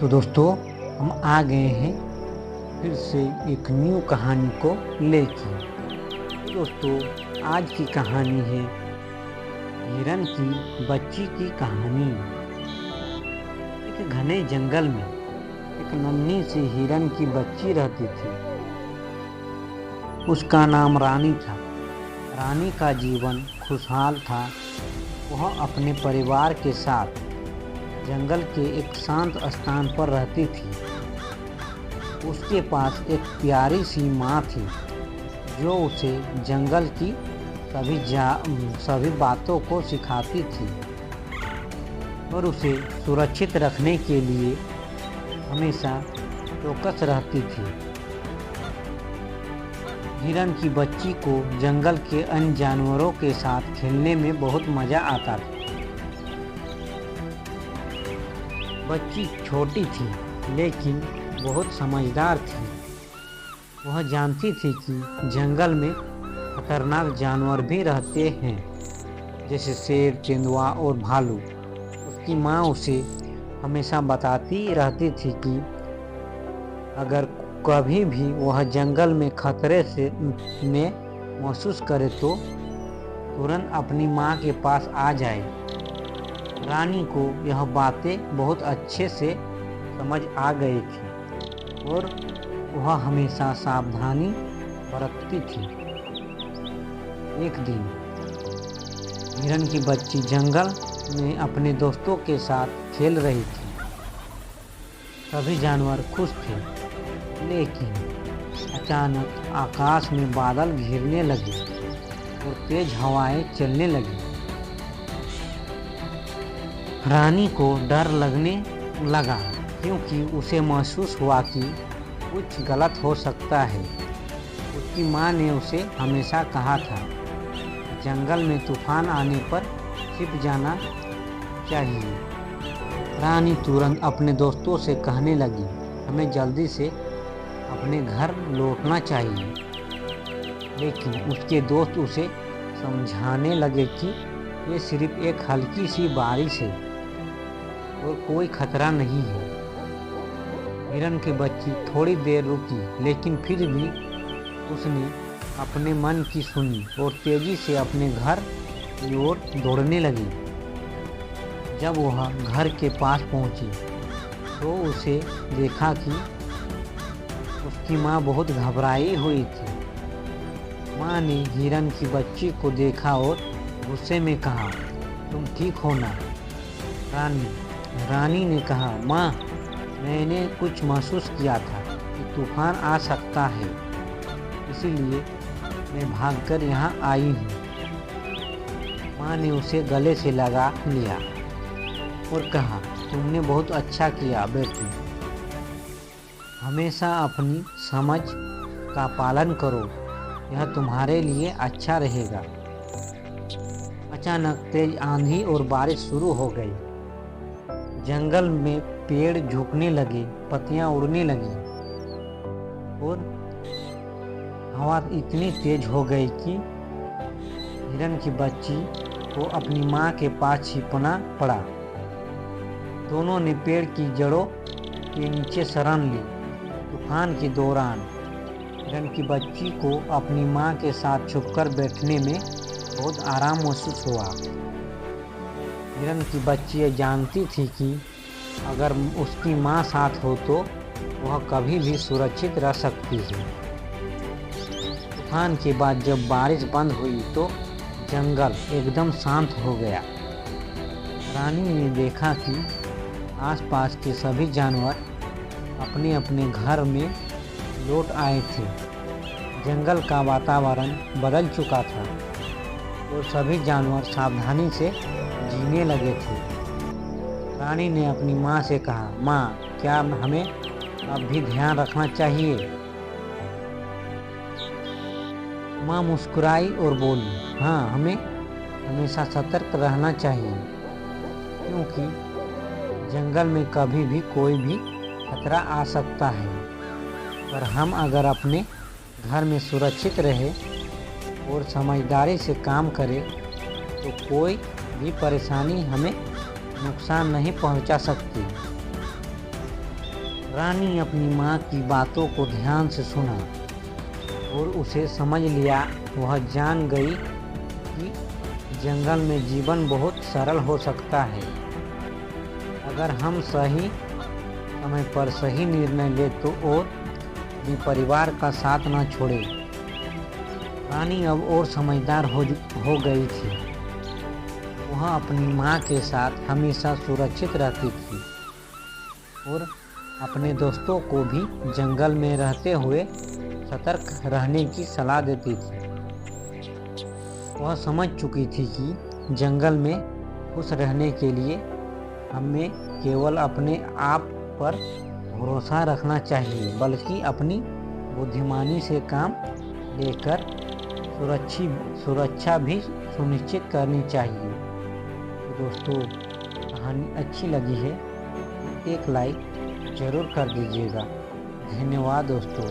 तो दोस्तों, हम आ गए हैं फिर से एक न्यू कहानी को लेकर। तो दोस्तों, आज की कहानी है हिरन की बच्ची की कहानी। एक घने जंगल में एक नन्ही सी हिरन की बच्ची रहती थी। उसका नाम रानी था। रानी का जीवन खुशहाल था। वह अपने परिवार के साथ जंगल के एक शांत स्थान पर रहती थी। उसके पास एक प्यारी सी माँ थी जो उसे जंगल की सभी बातों को सिखाती थी और उसे सुरक्षित रखने के लिए हमेशा चौकस रहती थी। हिरन की बच्ची को जंगल के अन्य जानवरों के साथ खेलने में बहुत मजा आता था। बच्ची छोटी थी लेकिन बहुत समझदार थी। वह जानती थी कि जंगल में खतरनाक जानवर भी रहते हैं, जैसे शेर, तेंदुआ और भालू। उसकी माँ उसे हमेशा बताती रहती थी कि अगर कभी भी वह जंगल में खतरे से महसूस करे तो तुरंत अपनी माँ के पास आ जाए। रानी को यह बातें बहुत अच्छे से समझ आ गई थी और वह हमेशा सावधानी बरतती थी। एक दिन हिरन की बच्ची जंगल में अपने दोस्तों के साथ खेल रही थी। सभी जानवर खुश थे, लेकिन अचानक आकाश में बादल घिरने लगे और तेज हवाएं चलने लगी। रानी को डर लगने लगा क्योंकि उसे महसूस हुआ कि कुछ गलत हो सकता है। उसकी माँ ने उसे हमेशा कहा था जंगल में तूफान आने पर छिप जाना चाहिए। रानी तुरंत अपने दोस्तों से कहने लगी, हमें जल्दी से अपने घर लौटना चाहिए। लेकिन उसके दोस्त उसे समझाने लगे कि ये सिर्फ एक हल्की सी बारिश है और कोई खतरा नहीं है। हिरन की बच्ची थोड़ी देर रुकी, लेकिन फिर भी उसने अपने मन की सुनी और तेजी से अपने घर की ओर दौड़ने लगी। जब वह घर के पास पहुंची तो उसे देखा कि उसकी माँ बहुत घबराई हुई थी। माँ ने हिरन की बच्ची को देखा और गुस्से में कहा, तुम ठीक हो ना? रानी ने कहा, माँ, मैंने कुछ महसूस किया था कि तूफान आ सकता है, इसीलिए मैं भागकर यहाँ आई हूँ। माँ ने उसे गले से लगा लिया और कहा, तुमने बहुत अच्छा किया बेटी। हमेशा अपनी समझ का पालन करो, यह तुम्हारे लिए अच्छा रहेगा। अचानक तेज आंधी और बारिश शुरू हो गई। जंगल में पेड़ झुकने लगे, पत्तियां उड़ने लगी और हवा इतनी तेज हो गई कि हिरन की बच्ची को अपनी माँ के पास छिपना पड़ा। दोनों ने पेड़ की जड़ों के नीचे शरण ली। तूफान के दौरान हिरन की बच्ची को अपनी माँ के साथ छुपकर बैठने में बहुत आराम महसूस हुआ। हिरन की बच्ची जानती थी कि अगर उसकी माँ साथ हो तो वह कभी भी सुरक्षित रह सकती है। तूफान के बाद जब बारिश बंद हुई तो जंगल एकदम शांत हो गया। रानी ने देखा कि आसपास के सभी जानवर अपने अपने घर में लौट आए थे। जंगल का वातावरण बदल चुका था और सभी जानवर सावधानी से जीने लगे थे। रानी ने अपनी माँ से कहा, माँ, क्या हमें अब भी ध्यान रखना चाहिए? माँ मुस्कुराई और बोली, हाँ, हमें हमेशा सतर्क रहना चाहिए, क्योंकि जंगल में कभी भी कोई भी खतरा आ सकता है। पर हम अगर अपने घर में सुरक्षित रहे और समझदारी से काम करें तो कोई भी परेशानी हमें नुकसान नहीं पहुंचा सकती। रानी अपनी माँ की बातों को ध्यान से सुना और उसे समझ लिया। वह जान गई कि जंगल में जीवन बहुत सरल हो सकता है अगर हम सही समय पर सही निर्णय ले तो और भी परिवार का साथ न छोड़े। रानी अब और समझदार हो गई थी। वह अपनी माँ के साथ हमेशा सुरक्षित रहती थी और अपने दोस्तों को भी जंगल में रहते हुए सतर्क रहने की सलाह देती थी। वह समझ चुकी थी कि जंगल में खुश रहने के लिए हमें केवल अपने आप पर भरोसा रखना चाहिए, बल्कि अपनी बुद्धिमानी से काम लेकर सुरक्षा भी सुनिश्चित करनी चाहिए। तो दोस्तों, कहानी अच्छी लगी है तो एक लाइक ज़रूर कर दीजिएगा। धन्यवाद दोस्तों।